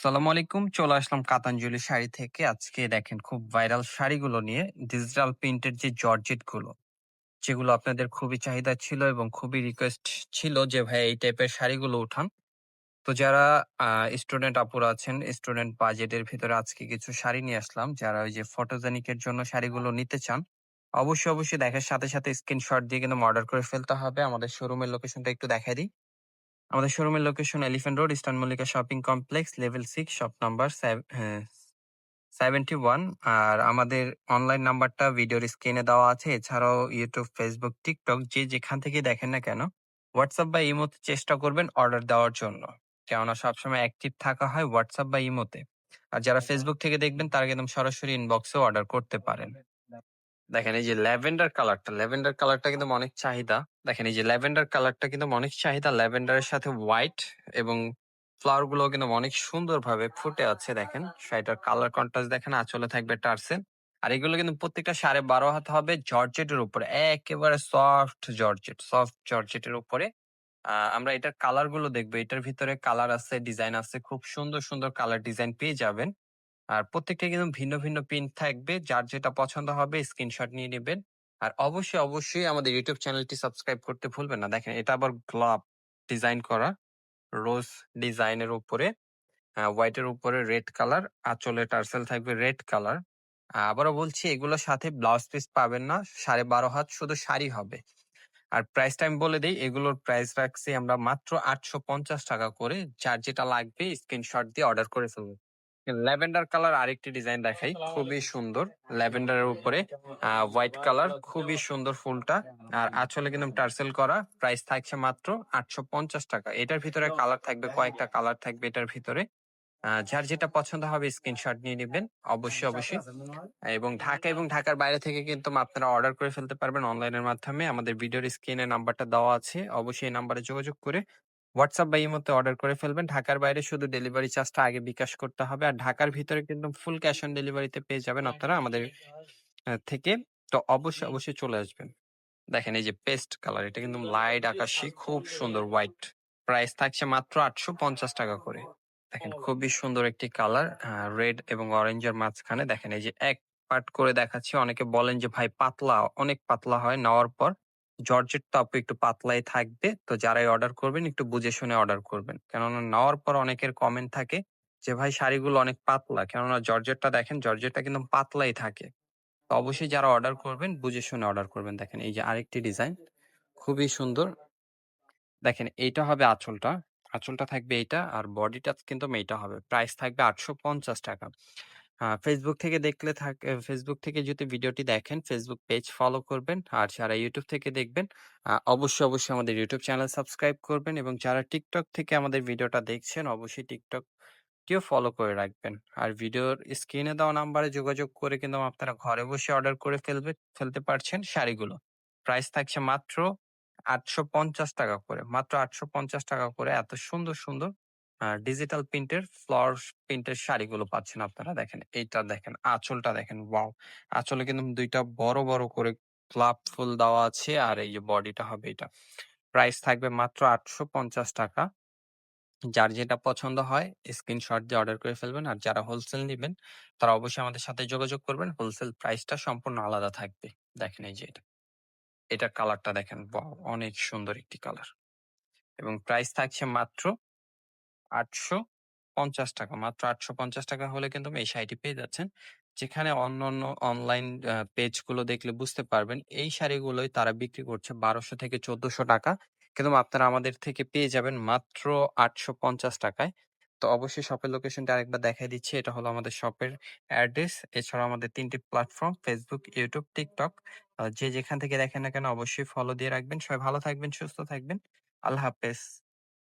আসসালামু আলাইকুম। চলে আসলাম কাতাঞ্জলি শাড়ি থেকে। আজকে দেখেন খুব ভাইরাল শাড়িগুলো নিয়ে ডিজিটাল প্রিন্টের যে জর্জেট গুলো, যেগুলো আপনাদের খুবই চাহিদা ছিল এবং খুবই রিকোয়েস্ট ছিল যে ভাই এই টাইপের শাড়িগুলো উঠান। তো যারা স্টুডেন্ট আপুরা আছেন, স্টুডেন্ট বাজেটের ভিতরে আজকে কিছু শাড়ি নিয়ে আসলাম। যারা ওই যে ফটোজেনিক এর জন্য শাড়িগুলো নিতে চান, অবশ্যই দেখার সাথে সাথে স্ক্রিনশট দিয়ে কিন্তু অর্ডার করে ফেলতে হবে। আমাদের শোরুমের লোকেশনটা একটু দেখায় দিই। আমাদের শোরুমের location elephant road, eastern Mallika shopping complex, level 6, shop number 71। আর আমাদের অনলাইন নাম্বারটা ভিডিওর স্ক্রিনে দেওয়া আছে। এছাড়াও ইউটিউব, ফেসবুক, টিকটক যে যেখান থেকে দেখেন না কেন, হোয়াটসঅ্যাপ বা ইমোতে চেষ্টা করবেন অর্ডার দেওয়ার জন্য। কেননা সবসময় অ্যাক্টিভ থাকা হয় হোয়াটসঅ্যাপ বা ইমোতে। আর যারা ফেসবুক থেকে দেখবেন তারা কিন্তু সরাসরি ইনবক্সেও অর্ডার করতে পারেন। দেখেন এই যে ল্যাভেন্ডার কালারটা কিন্তু অনেক চাহিদা। দেখেন এই যে ল্যাভেন্ডার কালারটা কিন্তু অনেক চাহিদা। ল্যাভেন্ডারের সাথে হোয়াইট এবং ফ্লাওয়ার গুলো কিন্তু অনেক সুন্দরভাবে ফুটে আছে। দেখেন শাড়িটার কালার কন্ট্রাস্ট দেখেন, আঁচলে থাকবে টার্সেল। আর এগুলো কিন্তু প্রত্যেকটা 12.5 হাত হবে জর্জেটের উপরে, একেবারে সফট জর্জেটের উপরে। আমরা এটার কালার গুলো দেখবো। এটার ভিতরে কালার আছে, ডিজাইন আছে, খুব সুন্দর কালার ডিজাইন পেয়ে যাবেন। আর প্রত্যেকটা কিন্তু ভিন্ন প্রিন্ট থাকবে। যার যেটা পছন্দ হবে স্ক্রিনশট নিয়ে নিবেন। আর অবশ্যই আমাদের ইউটিউব চ্যানেলটি সাবস্ক্রাইব করতে ভুলবেন না। দেখেন এটা আবার গোলাপ ডিজাইন করা, রোজ ডিজাইনের উপরে, হোয়াইট এর উপরে রেড কালার, আঁচলে টার্সেল থাকবে রেড কালার। আবারও বলছি এগুলোর সাথে ব্লাউজ পিস পাবেন না, 12.5 হাত শুধু শাড়ি হবে। আর প্রাইসটা আমি বলে দেই, এগুলোর প্রাইস রাখছি আমরা মাত্র 850 টাকা করে। যার যেটা লাগবে স্ক্রিনশট দিয়ে অর্ডার করে ফেলুন। ল্যাভেন্ডার কালার আরেকটি ডিজাইন দেখাই, খুবই সুন্দর। ল্যাভেন্ডারের উপরে হোয়াইট কালার, খুবই সুন্দর ফুলটা। আর আঁচলে কিন্তু টার্সেল করা। প্রাইস থাকছে মাত্র 850 টাকা। এটার ভিতরে কালার থাকবে, কয়েকটা কালার থাকবে এটার ভিতরে। যার যেটা পছন্দ হবে স্ক্রিনশট নিয়ে নিবেন অবশ্যই। এবং ঢাকা এবং ঢাকার বাইরে থেকে কিন্তু আপনারা অর্ডার করে ফেলতে পারবেন অনলাইনের মাধ্যমে। আমাদের ভিডিওর স্ক্রিনে নাম্বারটা দেওয়া আছে, অবশ্যই এই নাম্বারে যোগাযোগ করে হোয়াটসঅ্যাপ বা ইমোতে অর্ডার করে ফেলবেন। ঢাকার বাইরে শুধু ডেলিভারি চার্জটা আগে বিকাশ করতে হবে। আর ঢাকার ভিতরে কিন্তু ফুল ক্যাশ অন ডেলিভারিতে পেয়ে যাবেন আপনারা আমাদের থেকে। তো অবশ্যই চলে আসবেন। দেখেন এই যে পেস্ট কালার, এটা কিন্তু লাইট আকাশি, খুব সুন্দর হোয়াইট। প্রাইস থাকছে মাত্র 850 টাকা করে। দেখেন খুবই সুন্দর একটি কালার, রেড এবং অরেঞ্জের মাঝখানে। দেখেন এই যে এক পার্ট করে দেখাচ্ছি। অনেকে বলেন যে ভাই পাতলা, অনেক পাতলা হয় নেওয়ার পর। জর্জেট তো আপু একটু পাতলাই থাকবে। তো যারাই অর্ডার করবেন একটু বুঝে শুনে অর্ডার করবেন। কেননা নেওয়ার পর অনেকের কমেন্ট থাকে যে ভাই শাড়িগুলো অনেক পাতলা। কেননা জর্জেটটা দেখেন, জর্জেটটা কিন্তু পাতলাই থাকে। তো অবশ্যই যারা অর্ডার করবেন বুঝে শুনে অর্ডার করবেন। দেখেন এই যে আরেকটি ডিজাইন, খুবই সুন্দর। দেখেন এইটা হবে আঁচলটা। আঁচলটা থাকবে এইটা, আর বডিটা কিন্তু এইটা হবে। প্রাইস থাকবে 850 টাকা। ফেসবুক থেকে দেখলে ফেসবুক থেকে যদি ভিডিওটি দেখেন ফেসবুক পেজ ফলো করবেন। আর যারা ইউটিউব থেকে দেখবেন অবশ্যই আমাদের ইউটিউব চ্যানেল সাবস্ক্রাইব করবেন। এবং যারা টিকটক থেকে আমাদের ভিডিওটা দেখছেন অবশ্যই টিকটকটিও ফলো করে রাখবেন। আর ভিডিওর স্ক্রিনে দেওয়া নাম্বারে যোগাযোগ করে কিন্তু আপনারা ঘরে বসে অর্ডার করে ফেলতে পারছেন শাড়িগুলো। প্রাইস থাকছে মাত্র 850 টাকা করে। মাত্র 850 টাকা করে এত সুন্দর ডিজিটাল প্রিন্টের ফ্লাওয়ার প্রিন্টের শাড়িগুলো পাচ্ছেন আপনারা। দেখেন এইটা, দেখেন আঁচলটা দেখেন, ওয়াও! আঁচলে কিন্তু ২ টা বড় করে গোলাপ ফুল দেওয়া আছে। আর এই যে বডিটা হবে এটা। প্রাইস থাকবে মাত্র 850 টাকা। যার যেটা পছন্দ হয় স্ক্রিনশট দিয়ে অর্ডার করে ফেলবেন। আর যারা হোলসেল নিবেন তারা অবশ্যই আমাদের সাথে যোগাযোগ করবেন। হোলসেল প্রাইসটা সম্পূর্ণ আলাদা থাকবে। দেখেন এই যে এটা। এটার কালারটা দেখেন, ওয়াও! অনেক সুন্দর একটি কালার। এবং প্রাইস থাকছে মাত্র 850 টাকা। মাত্র 850 টাকা হলে কিন্তু এই শাড়িটি পেয়ে যাচ্ছেন। যেখানে অন্যান্য অনলাইন পেজ গুলো দেখলে বুঝতে পারবেন এই শাড়িগুলোই তারা বিক্রি করছে 1200 থেকে 1400 টাকা। কিন্তু আপনারা আমাদের থেকে পেয়ে যাবেন মাত্র 850 টাকায়। তো অবশ্যই শপের লোকেশনটা আরেকবার দেখায় দিচ্ছি। এটা হলো আমাদের শপের অ্যাড্রেস। এছাড়াও আমাদের ৩ টি প্ল্যাটফর্ম Facebook, YouTube, TikTok। যে যেখান থেকে দেখেন না কেন অবশ্যই ফলো দিয়ে রাখবেন। সবাই ভালো থাকবেন, সুস্থ থাকবেন। আল্লাহ হাফেজ।